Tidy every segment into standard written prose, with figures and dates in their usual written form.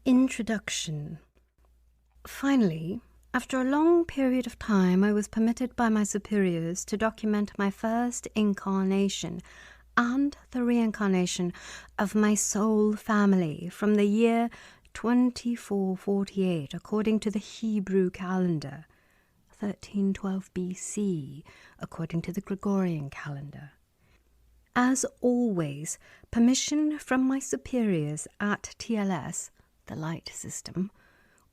Introduction. Finally, after a long period of time, I was permitted by my superiors to document my first incarnation and the reincarnation of my soul family from the year 2448 according to the Hebrew calendar, 1312 BC according to the Gregorian calendar. As always, permission from my superiors at TLS, the light system,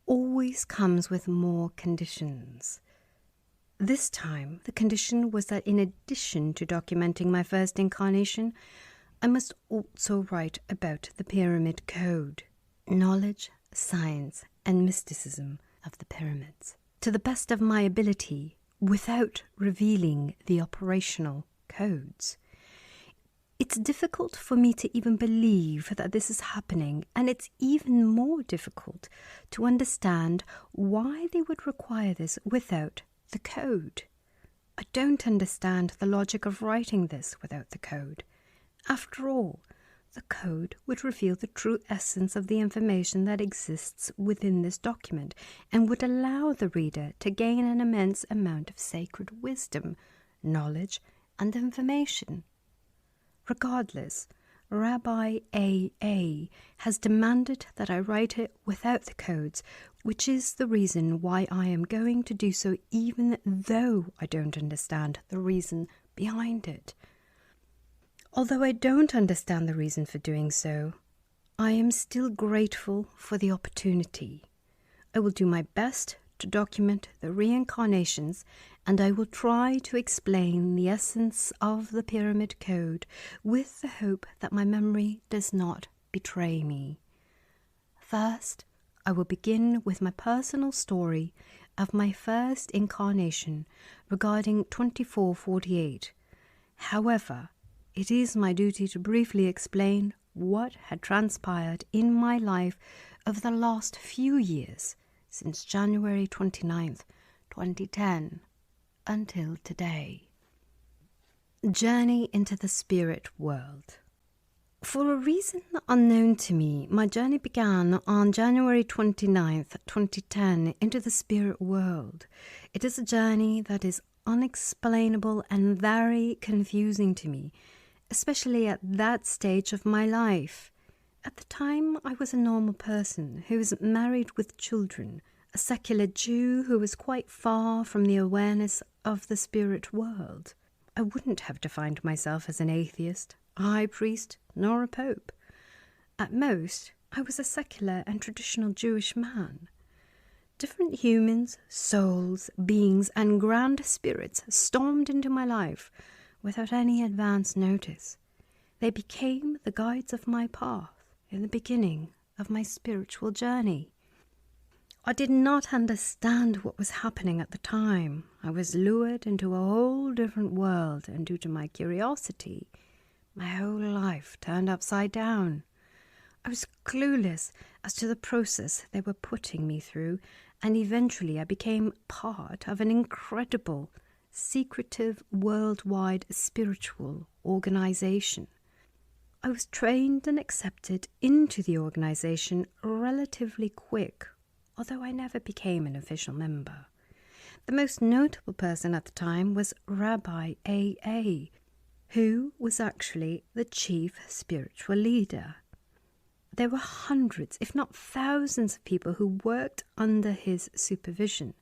always comes with more conditions. This time, the condition was that in addition to documenting my first incarnation, I must also write about the Pyramid Code, knowledge, science, and mysticism of the pyramids, to the best of my ability, without revealing the operational codes. It's difficult for me to even believe that this is happening, and it's even more difficult to understand why they would require this without the code. I don't understand the logic of writing this without the code. After all, the code would reveal the true essence of the information that exists within this document and would allow the reader to gain an immense amount of sacred wisdom, knowledge, and information. Regardless, Rabbi A.A. has demanded that I write it without the codes, which is the reason why I am going to do so even though I don't understand the reason behind it. Although I don't understand the reason for doing so, I am still grateful for the opportunity. I will do my best to document the reincarnations, and I will try to explain the essence of the Pyramid Code with the hope that my memory does not betray me. First, I will begin with my personal story of my first incarnation regarding 2448. However, it is my duty to briefly explain what had transpired in my life over the last few years, since January 29th, 2010, until today. Journey into the spirit world. For a reason unknown to me, my journey began on January 29th, 2010, into the spirit world. It is a journey that is unexplainable and very confusing to me, especially at that stage of my life. At the time, I was a normal person who was married with children, a secular Jew who was quite far from the awareness of the spirit world. I wouldn't have defined myself as an atheist, a high priest, nor a pope. At most, I was a secular and traditional Jewish man. Different humans, souls, beings, and grand spirits stormed into my life without any advance notice. They became the guides of my path in the beginning of my spiritual journey. I did not understand what was happening at the time. I was lured into a whole different world, and due to my curiosity, my whole life turned upside down. I was clueless as to the process they were putting me through, and eventually I became part of an incredible, secretive, worldwide spiritual organization. I was trained and accepted into the organization relatively quick, although I never became an official member. The most notable person at the time was Rabbi A.A., who was actually the chief spiritual leader. There were hundreds, if not thousands, of people who worked under his supervision.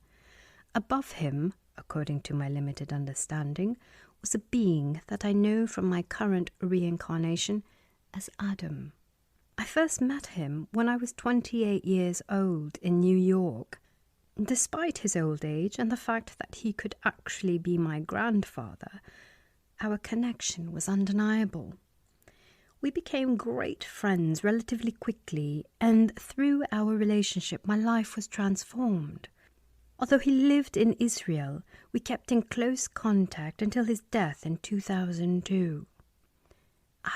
Above him, according to my limited understanding, was a being that I know from my current reincarnation as Adam. I first met him when I was 28 years old in New York. Despite his old age and the fact that he could actually be my grandfather, our connection was undeniable. We became great friends relatively quickly, and through our relationship my life was transformed. Although he lived in Israel, we kept in close contact until his death in 2002.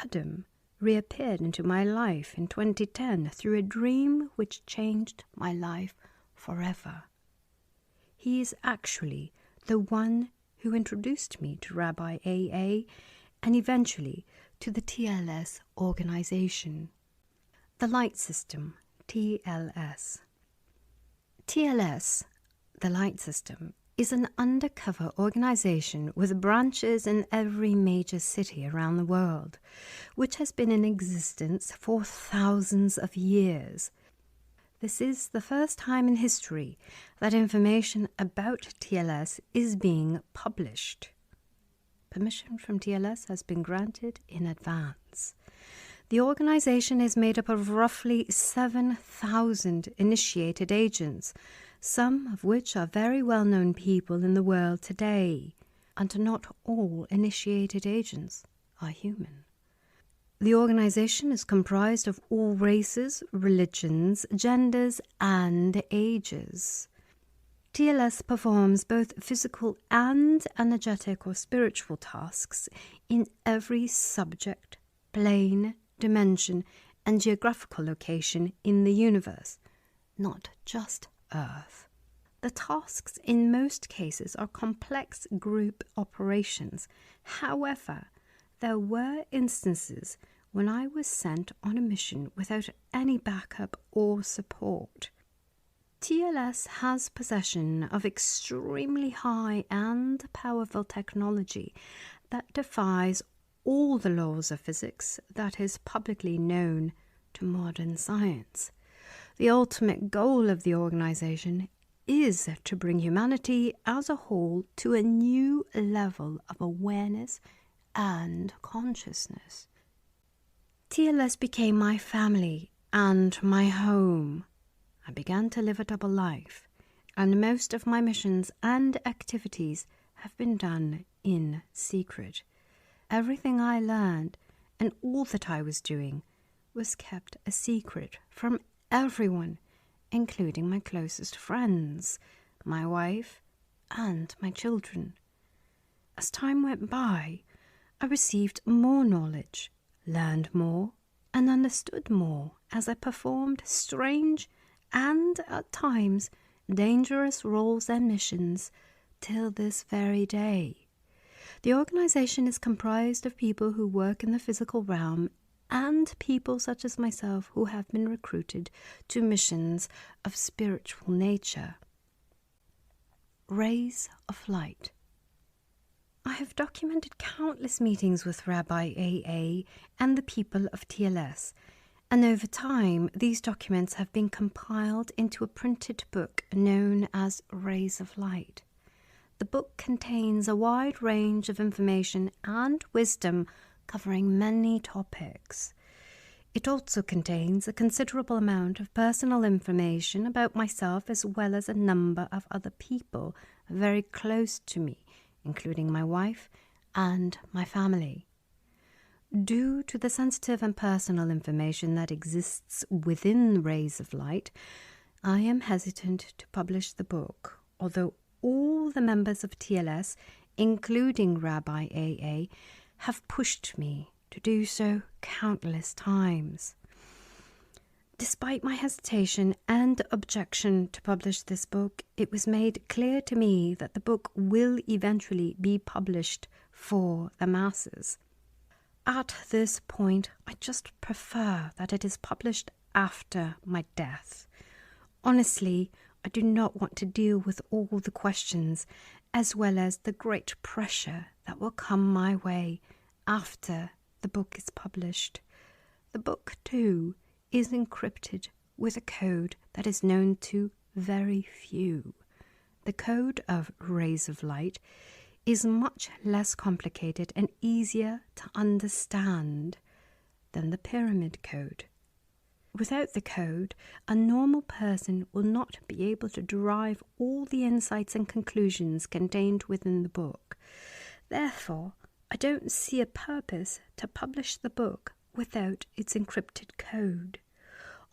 Adam reappeared into my life in 2010 through a dream which changed my life forever. He is actually the one who introduced me to Rabbi A.A. and eventually to the TLS organization. The light system, TLS. TLS, the light system, is an undercover organization with branches in every major city around the world, which has been in existence for thousands of years. This is the first time in history that information about TLS is being published. Permission from TLS has been granted in advance. The organization is made up of roughly 7,000 initiated agents, some of which are very well-known people in the world today, and not all initiated agents are human. The organization is comprised of all races, religions, genders, and ages. TLS performs both physical and energetic or spiritual tasks in every subject, plane, dimension, and geographical location in the universe, not just Earth. The tasks in most cases are complex group operations. However, there were instances when I was sent on a mission without any backup or support. TLS has possession of extremely high and powerful technology that defies all the laws of physics that is publicly known to modern science. The ultimate goal of the organization is to bring humanity as a whole to a new level of awareness and consciousness. TLS became my family and my home. I began to live a double life, and most of my missions and activities have been done in secret. Everything I learned and all that I was doing was kept a secret from everyone, including my closest friends, my wife, and my children. As time went by, I received more knowledge, learned more, and understood more as I performed strange and, at times, dangerous roles and missions till this very day. The organization is comprised of people who work in the physical realm and people such as myself who have been recruited to missions of spiritual nature. Rays of light. I have documented countless meetings with Rabbi AA and the people of TLS, and over time these documents have been compiled into a printed book known as Rays of Light. The book contains a wide range of information and wisdom covering many topics. It also contains a considerable amount of personal information about myself as well as a number of other people very close to me, including my wife and my family. Due to the sensitive and personal information that exists within Rays of Light, I am hesitant to publish the book, although all the members of TLS, including Rabbi AA, have pushed me to do so countless times. Despite my hesitation and objection to publish this book, it was made clear to me that the book will eventually be published for the masses. At this point, I just prefer that it is published after my death. Honestly, I do not want to deal with all the questions, as well as the great pressure that will come my way after the book is published. The book, too, is encrypted with a code that is known to very few. The code of Rays of Light is much less complicated and easier to understand than the pyramid code. Without the code, a normal person will not be able to derive all the insights and conclusions contained within the book. Therefore, I don't see a purpose to publish the book without its encrypted code.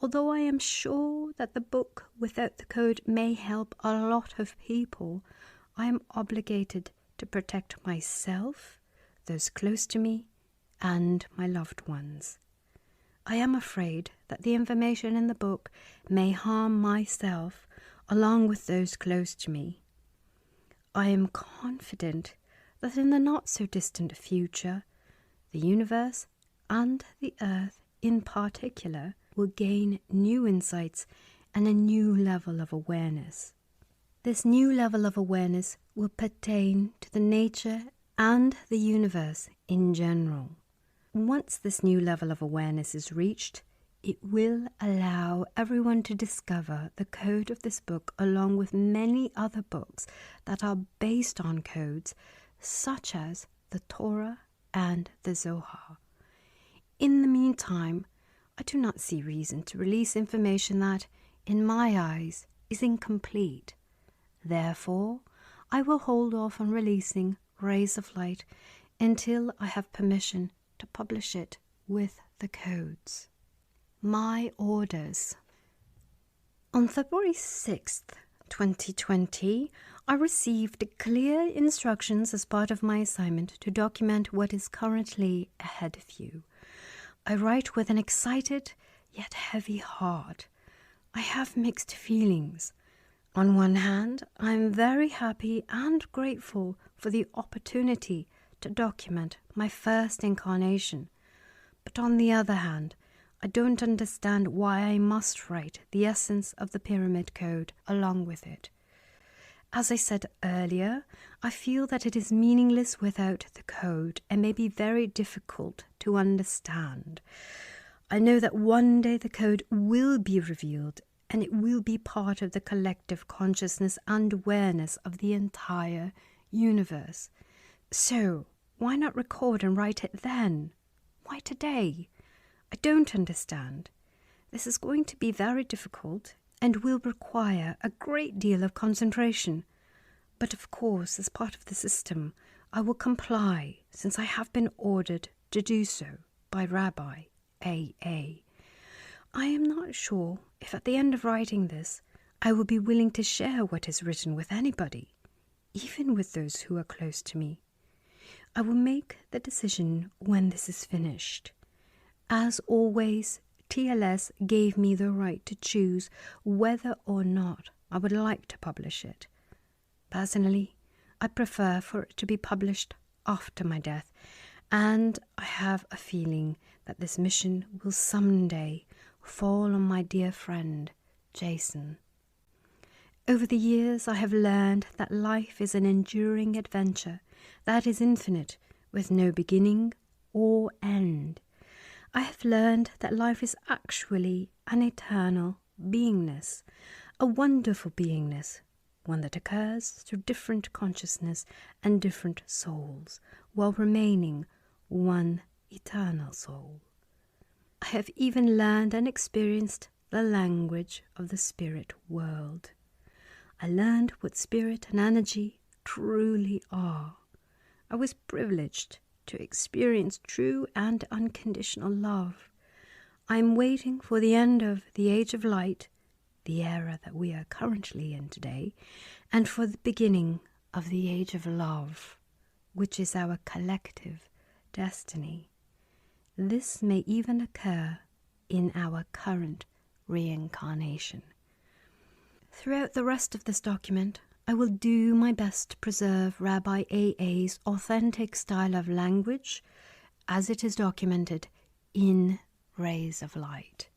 Although I am sure that the book without the code may help a lot of people, I am obligated to protect myself, those close to me, and my loved ones. I am afraid that the information in the book may harm myself along with those close to me. I am confident that in the not-so-distant future, the universe and the Earth in particular will gain new insights and a new level of awareness. This new level of awareness will pertain to the nature and the universe in general. Once this new level of awareness is reached, it will allow everyone to discover the code of this book along with many other books that are based on codes, such as the Torah and the Zohar. In the meantime, I do not see reason to release information that, in my eyes, is incomplete. Therefore, I will hold off on releasing Rays of Light until I have permission to publish it with the codes. My orders. On February 6th, 2020, I received clear instructions as part of my assignment to document what is currently ahead of you. I write with an excited yet heavy heart. I have mixed feelings. On one hand, I am very happy and grateful for the opportunity to document my first incarnation. But on the other hand, I don't understand why I must write the essence of the Pyramid Code along with it. As I said earlier, I feel that it is meaningless without the code and may be very difficult to understand. I know that one day the code will be revealed and it will be part of the collective consciousness and awareness of the entire universe. So, why not record and write it then? Why today? I don't understand. This is going to be very difficult and will require a great deal of concentration. But of course, as part of the system, I will comply since I have been ordered to do so by Rabbi A.A. I am not sure if at the end of writing this, I will be willing to share what is written with anybody, even with those who are close to me. I will make the decision when this is finished. As always, TLS gave me the right to choose whether or not I would like to publish it. Personally, I prefer for it to be published after my death, and I have a feeling that this mission will someday fall on my dear friend, Jason. Over the years, I have learned that life is an enduring adventure that is infinite, with no beginning or end. I have learned that life is actually an eternal beingness, a wonderful beingness, one that occurs through different consciousness and different souls, while remaining one eternal soul. I have even learned and experienced the language of the spirit world. I learned what spirit and energy truly are. I was privileged to experience true and unconditional love. I am waiting for the end of the Age of Light, the era that we are currently in today, and for the beginning of the Age of Love, which is our collective destiny. This may even occur in our current reincarnation. Throughout the rest of this document, I will do my best to preserve Rabbi A.A.'s authentic style of language as it is documented in Rays of Light.